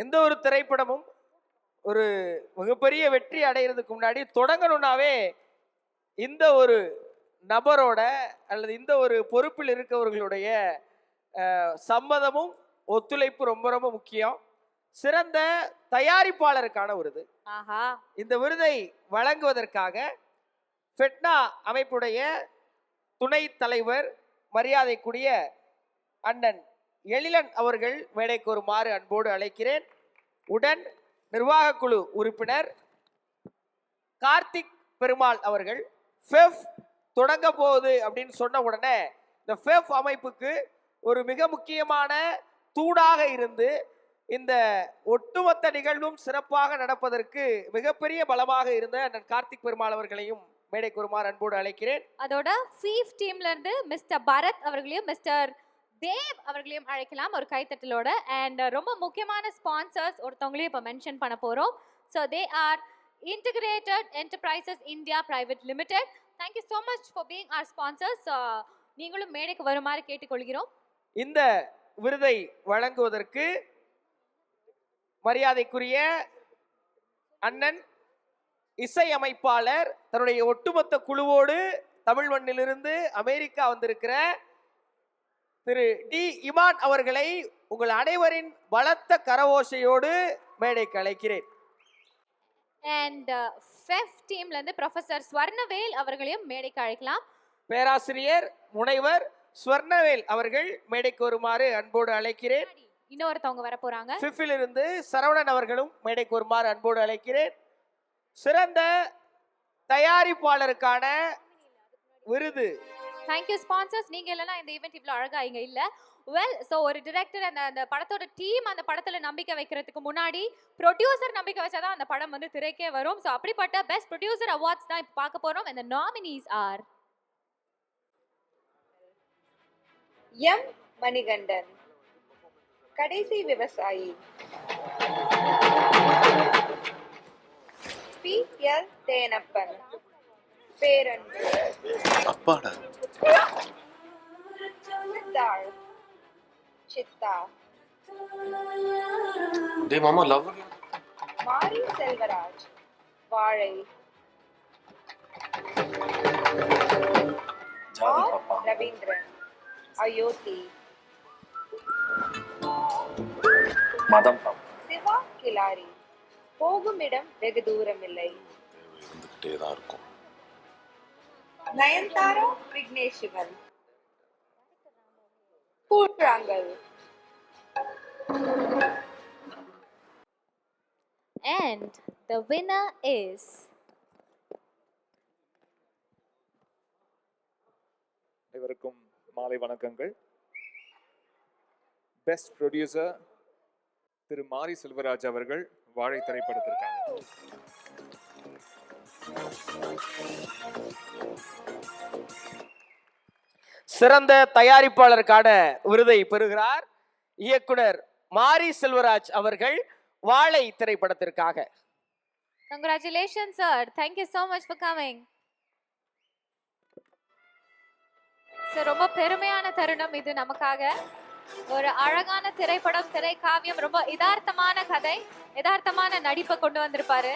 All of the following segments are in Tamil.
எந்த ஒரு திரைப்படமும் ஒரு மிகப்பெரிய வெற்றி அடைகிறதுக்கு முன்னாடி தொடங்கணும்னாவே இந்த ஒரு நபரோட அல்லது இந்த ஒரு பொறுப்பில் இருக்கவர்களுடைய சம்மதமும் ஒத்துழைப்பு ரொம்ப ரொம்ப முக்கியம். சிறந்த தயாரிப்பாளருக்கான விருது. இந்த விருதை வழங்குவதற்காக ஃபெட்னா அமைப்புடைய துணை தலைவர் மரியாதைக்குரிய அண்ணன் எழிலன் அவர்கள் மேடைக்கு வருமாறு அன்போடு அழைக்கிறேன். உடன் நிர்வாக குழு உறுப்பினர் கார்த்திக் பெருமாள் அவர்கள். ஃபெஃப் தொடங்க போகுது அப்படின்னு சொன்ன உடனே இந்த ஃபெஃப் அமைப்புக்கு ஒரு மிக முக்கியமான தூணாக இருந்து இந்த ஒட்டுமொத்த நிகழ்வும் சிறப்பாக நடப்பதற்கு மிகப்பெரிய பலமாக இருந்த அண்ணன் கார்த்திக் பெருமாள் அவர்களையும் மேடைக்கு வருமாறு அன்போடு அழைக்கிறேன். அதோட ஃபீஃப் டீம்ல இருந்து மிஸ்டர் பரத் அவர்களையும் மிஸ்டர் தேவ் அவர்களையும் அழைக்கலாம் ஒரு கைத்தட்டலோட. அண்ட் ரொம்ப முக்கியமான ஸ்பான்சர்ஸ் ஒருத்தவங்களையும் இப்போ மென்ஷன் பண்ண போகிறோம். So they are integrated enterprises India private limited. Thank you so much for being our sponsors. நீங்களும் மேடைக்கு வருமாறு கேட்டுக்கொள்கிறோம். இந்த விருதை வழங்குவதற்கு மரியாதைக்குரிய அண்ணன் இசையமைப்பாளர் தன்னுடைய ஒட்டுமொத்த குழுவோடு தமிழ் மண்ணிலிருந்து அமெரிக்கா வந்திருக்கிற திரு டி இமான் அவர்களை உங்கள் அனைவரின் பலத்த கரவோசையோடு மேடைக்கு அழைக்கிறேன். அண்ட் ஃபெஃப் டீம்ல இருந்து ப்ரொஃபசர் ஸ்வர்ணவேல் அவர்களையும் மேடைக்கு அழைக்கலாம். பேராசிரியர் முனைவர் ஸ்வர்ணவேல் அவர்கள் மேடைக்கு வருமாறு அன்போடு அழைக்கிறேன். இன்னொருத்தவங்க வர போறாங்க. ஃபிஃபில் இருந்து சரவணன் அவர்களும் மேடைக்கு வருமாறு அன்போடு அழைக்கிறேன். சிறந்த தயாரிப்பாளருக்கான விருது. Thank you sponsors. நீங்க இல்லைன்னா இந்த ஈவெண்ட் இவ்வளோ அழகா இங்க இல்ல. வெல், ஸோ ஒரு டிரெக்டர் அந்த படத்தோட டீம் அந்த படத்துல நம்பிக்கை வைக்கிறதுக்கு முன்னாடி ப்ரொடியூசர் நம்பிக்கை வச்சாதான் அந்த படம் வந்து திரைக்கே வரும். ஸோ அப்படிப்பட்ட பெஸ்ட் ப்ரொடியூசர் அவார்ட்ஸ் தான் இப்போ பார்க்க போறோம். இந்த நாமினிஸ் ஆர் எம் மணிகண்டன், கடைசி விவசாயி. பி எல் தேனப்பன், பேரன்பு. அப்பாடா. சித்தாள், சித்தா. டேய் மாமா லவ். மாரி செல்வராஜ், வாழை. ரவீந்திரன், அயோத்தி. மதம் சிவா கிலாரி, போகும் இடம் வெகு தூரம் இல்லை. இருந்துகிட்டே தான் இருக்கும். நயன்தாரா விக்னேஸ்வரன், கூழாங்கல். And the winner is அனைவருக்கும் மாலை வணக்கங்கள். பெஸ்ட் ப்ரொடியூசர் திரு மாரி செல்வராஜ் அவர்கள் வாழை திரைப்படத்திற்காக. சிறந்த தயாரிப்பாளருக்கான விருதை பெறுகிறார் இயக்குனர் மாரி செல்வராஜ் அவர்கள் வாழை திரைப்படத்திற்காக. Congratulations sir. Thank you so much for coming. So ரொம்ப பெருமையான தருணம் இது நமக்காக. ஒரு அழகான திரைப்படம், திரை காவியம், ரொம்ப யதார்த்தமான கதை, யதார்த்தமான நடிப்பை கொண்டு வந்திருப்பாரு.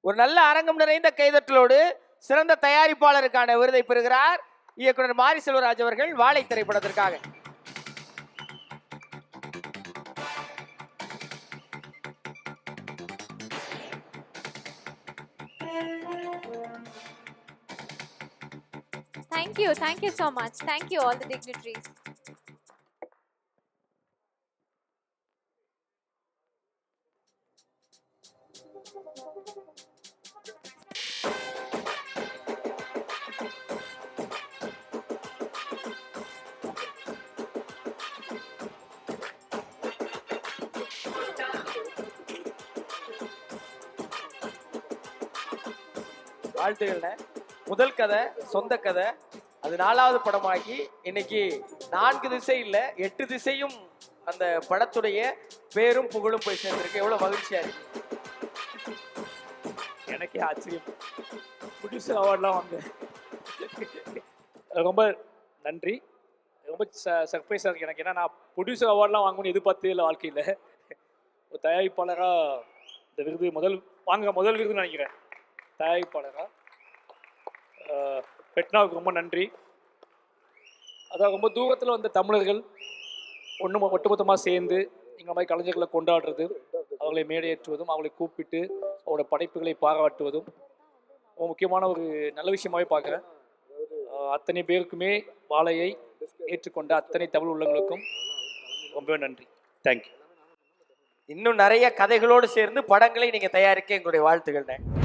ஒரு நல்ல அரங்கம் நிறைந்த கைதட்டலோடு சிறந்த தயாரிப்பாளருக்கான விருதை பெறுகிறார் இயக்குனர் மாரி செல்வராஜ் அவர்கள் வாழை திரைப்படத்திற்காக. Thank you so much. Thank you all the dignitaries. வாழ்த்துக்கள்ண்ணே. முதல் கதை சொந்த கதை, அது 4வது படமாகி இன்னைக்கு 4 திசை இல்ல 8 திசையும் அந்த படத்துடைய பேரும் புகழும் போய் சேர்ந்திருக்கு. எவ்வளவு மகிழ்ச்சியா இருக்கு. எனக்கே ஆச்சரியம். ப்ரொடியூசர் அவார்ட்லாம் வாங்க ரொம்ப நன்றி. ரொம்ப சர்ப்ரைஸாக இருக்குது எனக்கு. ஏன்னா நான் ப்ரொடியூசர் அவார்ட்லாம் வாங்கணும்னு எதிர்பார்த்தே இல்லை வாழ்க்கையில். ஒரு தயாரிப்பாளராக இந்த விருது முதல் விருதுன்னு நினைக்கிறேன். தயாரிப்பாளராக பெட்னாவுக்கு ரொம்ப நன்றி. அதான் ரொம்ப தூரத்தில் வந்த தமிழர்கள் ஒட்டுமொத்தமாக சேர்ந்து எங்கள் மாதிரி கலைஞர்களை கொண்டாடுறது, அவர்களை மேடையேற்றுவதும், அவர்களை கூப்பிட்டு அவரோட படைப்புகளை பாராட்டுவதும் ரொம்ப முக்கியமான ஒரு நல்ல விஷயமாகவே பார்க்குறேன். அத்தனை பேருக்குமே வாழையை ஏற்றுக்கொண்ட அத்தனை தமிழ் உள்ளங்களுக்கும் ரொம்ப நன்றி. தேங்க்யூ. இன்னும் நிறைய கதைகளோடு சேர்ந்து படங்களை நீங்க தயாரிக்க எங்களுடைய வாழ்த்துக்கள்.